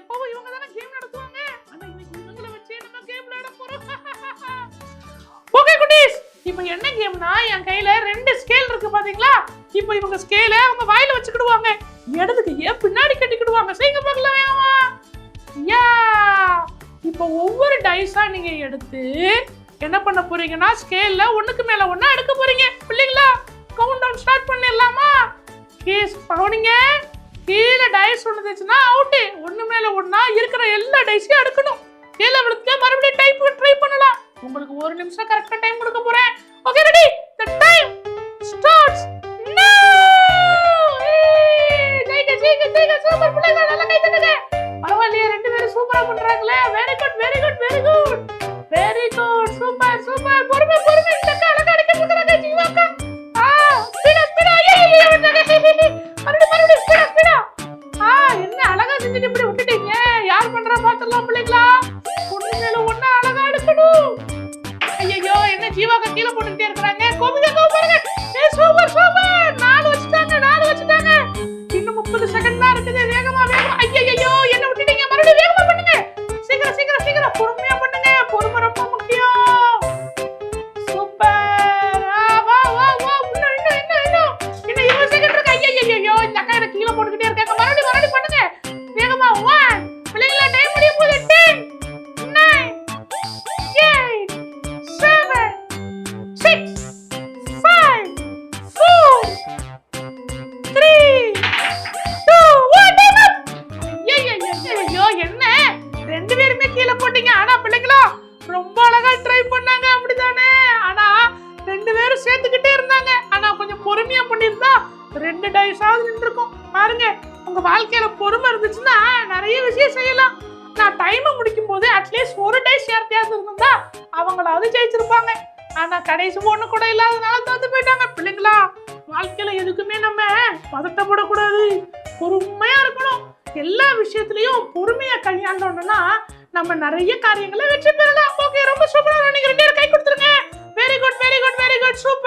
எப்பவும் இவங்க தானே கேம் நடத்துவாங்க. ஆனா இன்னைக்கு இவங்கள வச்சே நம்ம கேம் விளையாட போறோம். ஓகே குட்டீஸ், இப்போ என்ன கேம்னா என் கையில 2 ஸ்கேல் இருக்கு பாத்தீங்களா? இப்போ இவங்க ஸ்கேலை அவங்க வாயில வச்சுக்கிடுவாங்க, இடதுக்கு ஏன் பின்னாடி கட்டிக்கிடுவாங்க. செய்யுங்க பார்க்கலாம் வேகமா. யா, இப்போ ஒவ்வொரு டைஸா நீங்க எடுத்து என்ன பண்ண போறீங்கன்னா ஸ்கேல்ல ஒண்ணுக்கு மேல ஒண்ணா எடுக்க போறீங்க. பிள்ளைங்களா கவுண்ட் டவுன் ஸ்டார்ட் பண்ணிடலாமா? கேஸ் பவுனிங்க. கீழே டைஸ் ஒண்ணுச்சுன்னா அவுட். ஒண்ணு மேல ஒண்ணா இருக்கிற எல்லா டைஸையும் எடுக்கணும். கீழே விழுந்து மறுபடியும் ட்ரை பண்ணலாம். உங்களுக்கு 1 நிமிஷம் கரெக்டா டைம் கொடுக்க போறேன். Okay ready? The time starts now. ஜெயிங்க சூப்பர் பிள்ளைங்க, நல்லா கை தட்டுங்க. பரவாயில்லையே, 2 பேரும் சூப்பரா பண்றாங்களே. Very good super. பொறுமை இந்த அழகா அடிக்கிறாங்க ஜீவாக்கா. ஸ்பீடா மறுபடியும் ஸ்பீடா. என்ன அழகா செஞ்சுட்டு இப்படி விட்டுட்டீங்க. யார் பண்றா பாத்துடலாம் பிள்ளைங்களா. ஒண்ணு மேல ஒண்ணு அழகா எடுக்கணும். ஐயோ, என்ன ஜீவாக்கா கீழே போட்டுட்டே இருக்காங்க. கோபிகா பாருங்க. சூப்பர் 4 வச்சுட்டாங்க. இன்னும் 30 செகண்ட் தான் இருக்குது. வேகமா. ஐயோ, என்ன விட்டுட்டீங்க. மறுபடியும் வேகமா பண்ணுங்க. சீக்கிரம் பொறுமையா பண்ணுங்க. பொறுமை ரொம்ப முக்கியம். சூப்பர். வா இன்னும் 20 செகண்ட் இருக்கு. ஐயோ, இந்த அக்கா எனக்கு கீழே போட்டுக்கிட்டே இருக்காங்க. மறுபடியும் பண்ணுங்க வேகமா. 1 பிள்ளைங்களா டைம் முடிய போகுது. 10 9 8 7 6 5 4 3 2 1 டைம் அப். ஐயோ, என்ன 2 பேருமே கீழே போட்டீங்க. ஆனா பிள்ளைங்களா ரொம்ப அழகா ட்ரை பண்ணாங்க, அப்படிதானே? ஆனா 2 பேரும் சேர்த்துக்கிட்டே இருந்தாங்க. ஆனா கொஞ்சம் பொறுமையா பண்ணிருந்தா 2 டைஸாவது நின்றுக்கும். பாருங்க, உங்க வாழ்க்கையில பொறுமை இருந்துச்சுன்னா நிறைய விஷயம் செய்யலாம். நான் டைமை முடிக்கும் போது அட்லீஸ்ட் 1 டைஸ் யார்த்தையாவது இருந்தா அவங்களாவது ஜெயிச்சிருப்பாங்க. ஆனா கடைசி ஒண்ணு கூட இல்லாதனால தோத்து போயிட்டாங்க. பிள்ளைங்களா வாழ்க்கையில எதுக்குமே நம்ம பதட்டப்படக்கூடாது, பொறுமையா இருக்கணும். எல்லா விஷயத்திலயும் பொறுமையா கையாண்டோம்னா நம்ம நிறைய காரியங்களை வெற்றி பெறலாம். ஓகே, ரொம்ப சூப்பரா. நீங்க 2 பேரும் கை கொடுத்துருங்க. Very good super.